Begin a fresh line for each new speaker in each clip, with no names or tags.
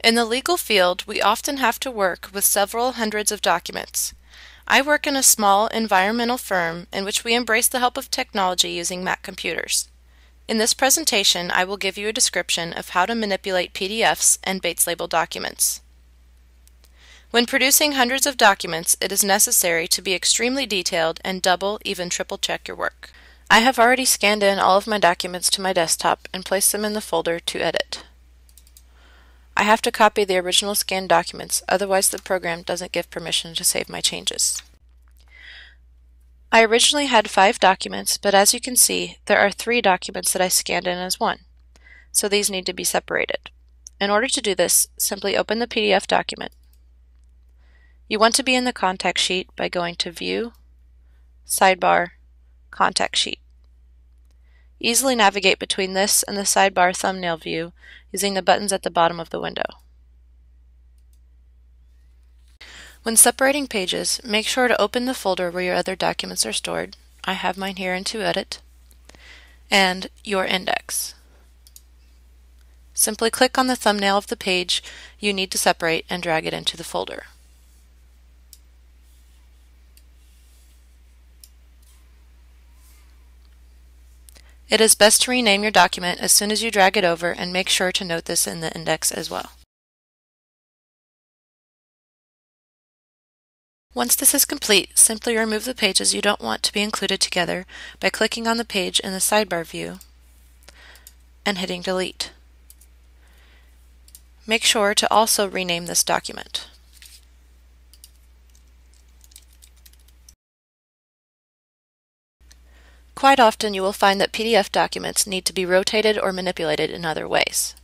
In the legal field, we often have to work with several hundreds of documents. I work in a small environmental firm in which we embrace the help of technology using Mac computers. In this presentation, I will give you a description of how to manipulate PDFs and Bates label documents. When producing hundreds of documents, it is necessary to be extremely detailed and double, even triple check your work. I have already scanned in all of my documents to my desktop and placed them in the folder to edit. I have to copy the original scanned documents, otherwise the program doesn't give permission to save my changes. I originally had 5 documents, but as you can see, there are 3 documents that I scanned in as one, so these need to be separated. In order to do this, simply open the PDF document. You want to be in the contact sheet by going to View, Sidebar, Contact Sheet. Easily navigate between this and the sidebar thumbnail view using the buttons at the bottom of the window. When separating pages, make sure to open the folder where your other documents are stored. I have mine here in To Edit, and your index. Simply click on the thumbnail of the page you need to separate and drag it into the folder. It is best to rename your document as soon as you drag it over, and make sure to note this in the index as well. Once this is complete, simply remove the pages you don't want to be included together by clicking on the page in the sidebar view and hitting Delete. Make sure to also rename this document. Quite often you will find that PDF documents need to be rotated or manipulated in other ways.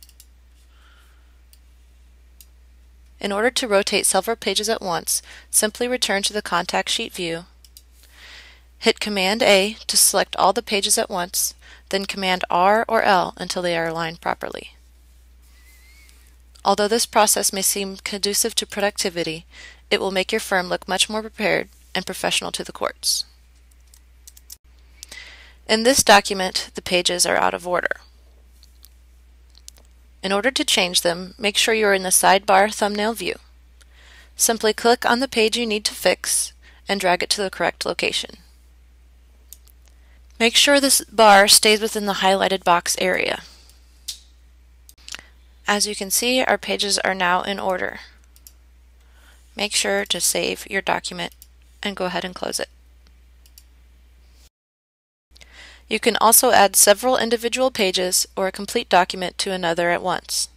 In order to rotate several pages at once, simply return to the contact sheet view, hit Command A to select all the pages at once, then Command R or L until they are aligned properly. Although this process may seem conducive to productivity, it will make your firm look much more prepared and professional to the courts. In this document, the pages are out of order. In order to change them, make sure you are in the sidebar thumbnail view. Simply click on the page you need to fix and drag it to the correct location. Make sure this bar stays within the highlighted box area. As you can see, our pages are now in order. Make sure to save your document and go ahead and close it. You can also add several individual pages or a complete document to another at once.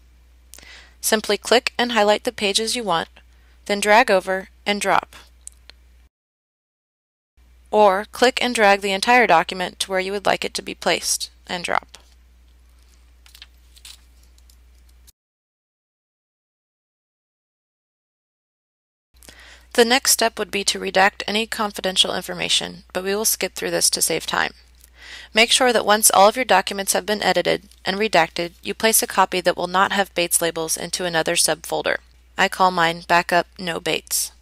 Simply click and highlight the pages you want, then drag over and drop. Or click and drag the entire document to where you would like it to be placed and drop. The next step would be to redact any confidential information, but we will skip through this to save time. Make sure that once all of your documents have been edited and redacted, you place a copy that will not have Bates labels into another subfolder. I call mine Backup No Bates.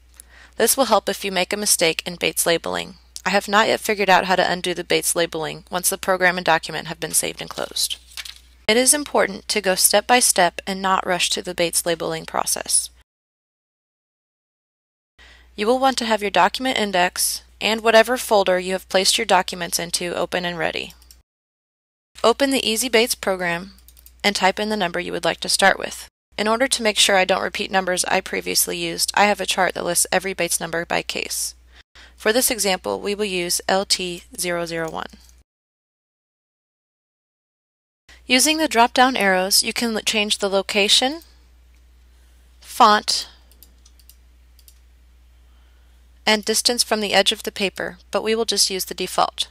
This will help if you make a mistake in Bates labeling. I have not yet figured out how to undo the Bates labeling once the program and document have been saved and closed. It is important to go step by step and not rush to the Bates labeling process. You will want to have your document index and whatever folder you have placed your documents into open and ready. Open the Easy Bates program and type in the number you would like to start with. In order to make sure I don't repeat numbers I previously used, I have a chart that lists every Bates number by case. For this example, we will use LT001. Using the drop-down arrows, you can change the location, font, and distance from the edge of the paper, but we will just use the default.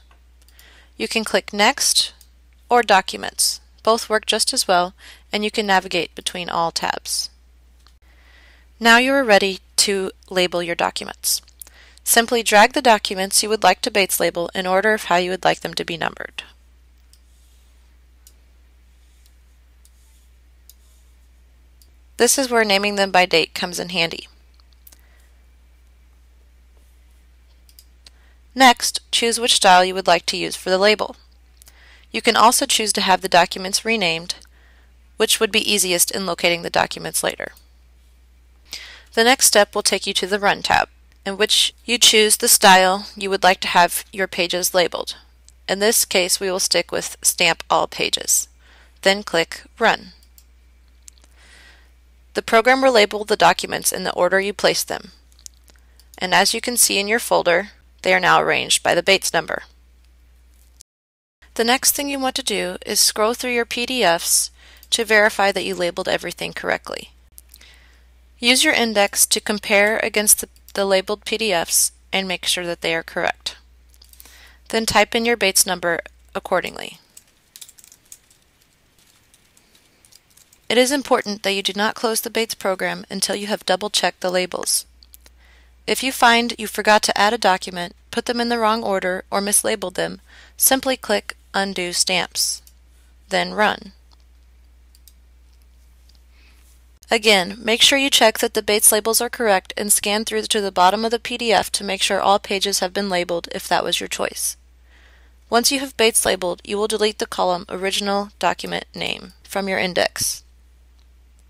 You can click Next or Documents. Both work just as well, and you can navigate between all tabs. Now you are ready to label your documents. Simply drag the documents you would like to Bates label in order of how you would like them to be numbered. This is where naming them by date comes in handy. Next, choose which style you would like to use for the label. You can also choose to have the documents renamed which would be easiest in locating the documents later. The next step will take you to the Run tab, in which you choose the style you would like to have your pages labeled. In this case, we will stick with Stamp All Pages. Then click Run. The program will label the documents in the order you placed them. And as you can see in your folder, they are now arranged by the Bates number. The next thing you want to do is scroll through your PDFs to verify that you labeled everything correctly. Use your index to compare against the labeled PDFs and make sure that they are correct. Then type in your Bates number accordingly. It is important that you do not close the Bates program until you have double-checked the labels. If you find you forgot to add a document, put them in the wrong order, or mislabeled them, simply click Undo Stamps. Then Run. Again, make sure you check that the Bates labels are correct and scan through to the bottom of the PDF to make sure all pages have been labeled if that was your choice. Once you have Bates labeled, you will delete the column Original Document Name from your index.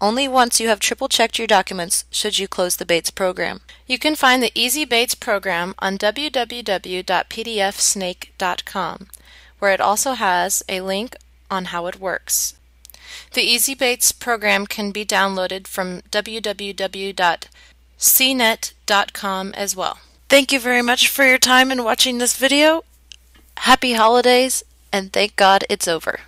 Only once you have triple-checked your documents should you close the Bates program. You can find the Easy Bates program on www.pdfsnake.com, where it also has a link on how it works. The Easy Bates program can be downloaded from www.cnet.com as well. Thank you very much for your time in watching this video. Happy holidays, and thank God it's over.